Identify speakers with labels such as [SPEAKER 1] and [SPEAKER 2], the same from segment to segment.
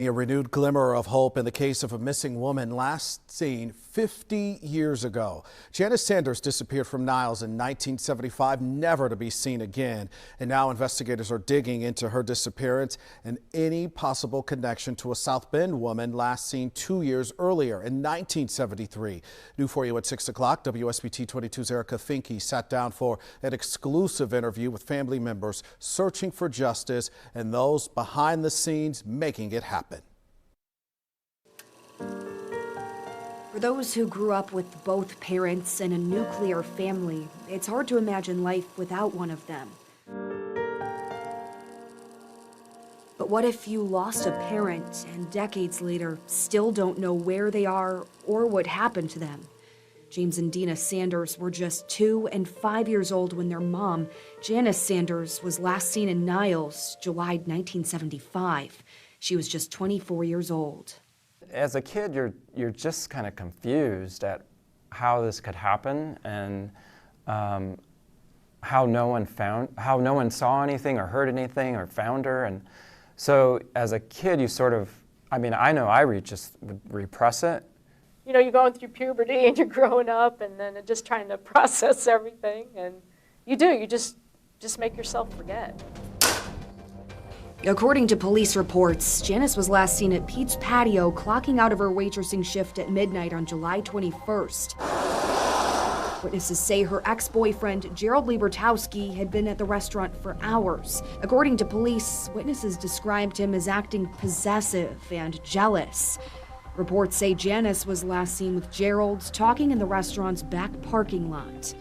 [SPEAKER 1] A renewed glimmer of hope in the case of a missing woman last seen 50 years ago. Janis Sanders disappeared from Niles in 1975, never to be seen again. And now investigators are digging into her disappearance and any possible connection to a South Bend woman last seen 2 years earlier in 1973. New for you at 6 o'clock. WSBT-22's Erica Finke sat down for an exclusive interview with family members searching for justice and those behind the scenes making it happen.
[SPEAKER 2] For those who grew up with both parents in a nuclear family, it's hard to imagine life without one of them. But what if you lost a parent and decades later still don't know where they are or what happened to them? James and Dina Sanders were just 2 and 5 years old when their mom, Janis Sanders, was last seen in Niles, July 1975. She was just 24 years old.
[SPEAKER 3] As a kid, you're just kind of confused at how this could happen and how no one saw anything or heard anything or found her. And so as a kid, you sort of, I know I just repress it.
[SPEAKER 4] You know, you're going through puberty and you're growing up and then just trying to process everything, and you just make yourself forget.
[SPEAKER 2] According to police reports, Janis was last seen at Pete's Patio clocking out of her waitressing shift at midnight on July 21st. Witnesses say her ex-boyfriend, Gerald Liebertowski, had been at the restaurant for hours. According to police, witnesses described him as acting possessive and jealous. Reports say Janis was last seen with Gerald talking in the restaurant's back parking lot.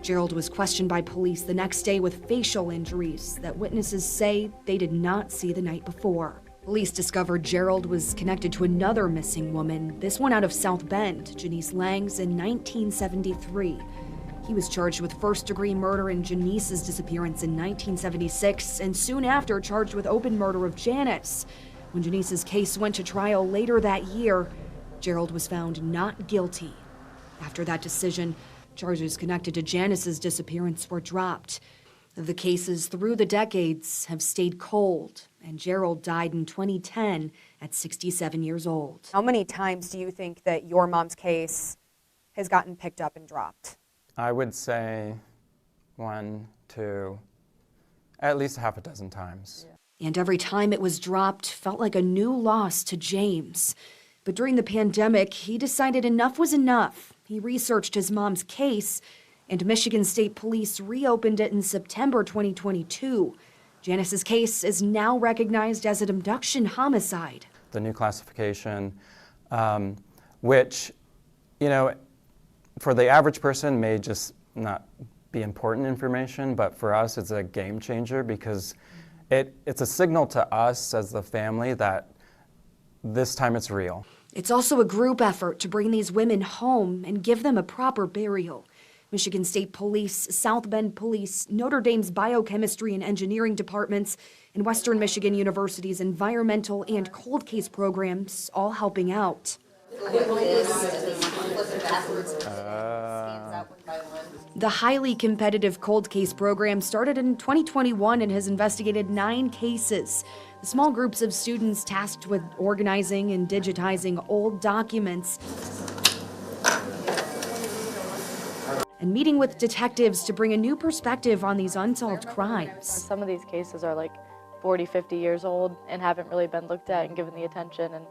[SPEAKER 2] Gerald was questioned by police the next day with facial injuries that witnesses say they did not see the night before. Police discovered Gerald was connected to another missing woman, this one out of South Bend, Janice Langs, in 1973. He was charged with first-degree murder in Janice's disappearance in 1976, and soon after charged with open murder of Janis. When Janice's case went to trial later that year, Gerald was found not guilty. After that decision, charges connected to Janis's disappearance were dropped. The cases through the decades have stayed cold, and Gerald died in 2010 at 67 years old.
[SPEAKER 5] How many times do you think that your mom's case has gotten picked up and dropped?
[SPEAKER 3] I would say 1, 2, at least half a dozen times.
[SPEAKER 2] And every time it was dropped felt like a new loss to James. But during the pandemic, he decided enough was enough. He researched his mom's case, and Michigan State Police reopened it in September 2022. Janis's case is now recognized as an abduction homicide.
[SPEAKER 3] The new classification, which, you know, for the average person may just not be important information, but for us it's a game changer because it's a signal to us as the family that this time it's real.
[SPEAKER 2] It's also a group effort to bring these women home and give them a proper burial. Michigan State Police, South Bend Police, Notre Dame's Biochemistry and Engineering departments, and Western Michigan University's environmental and cold case programs all helping out. The highly competitive cold case program started in 2021 and has investigated 9 cases. The small groups of students tasked with organizing and digitizing old documents and meeting with detectives to bring a new perspective on these unsolved crimes.
[SPEAKER 4] Some of these cases are like 40, 50 years old and haven't really been looked at and given the attention, and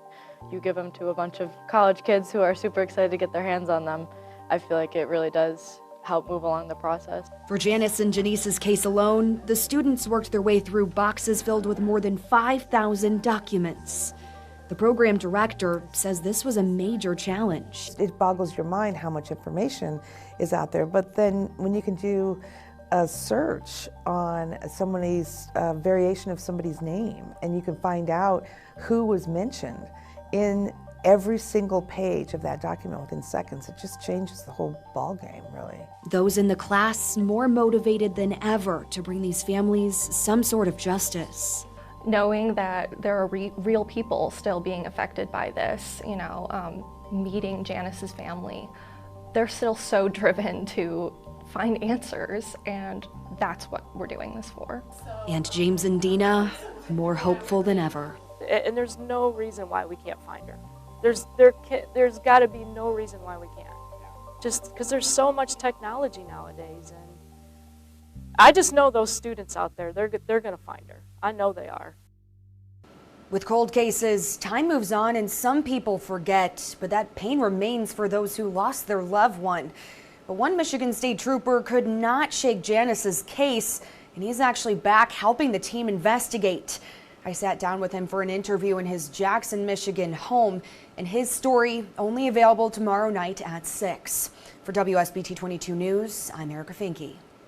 [SPEAKER 4] you give them to a bunch of college kids who are super excited to get their hands on them. I feel like it really does help move along the process.
[SPEAKER 2] For Janis and Janice's case alone, the students worked their way through boxes filled with more than 5,000 documents. The program director says this was a major challenge.
[SPEAKER 6] It boggles your mind how much information is out there, but then when you can do a search on somebody's variation of somebody's name, and you can find out who was mentioned in every single page of that document within seconds, it just changes the whole ballgame, really.
[SPEAKER 2] Those in the class more motivated than ever to bring these families some sort of justice.
[SPEAKER 7] Knowing that there are real people still being affected by this, meeting Janis's family, they're still so driven to find answers, and that's what we're doing this for.
[SPEAKER 2] And James and Dina, more hopeful than ever.
[SPEAKER 8] and there's no reason why we can't find her. There's got to be no reason why we can't. Just because there's so much technology nowadays, and I just know those students out there, they're going to find her. I know they are.
[SPEAKER 2] With cold cases, time moves on and some people forget, but that pain remains for those who lost their loved one. But one Michigan State trooper could not shake Janis's case, and he's actually back helping the team investigate. I sat down with him for an interview in his Jackson, Michigan home, and his story only available tomorrow night at 6. For WSBT 22 News, I'm Erica Finke.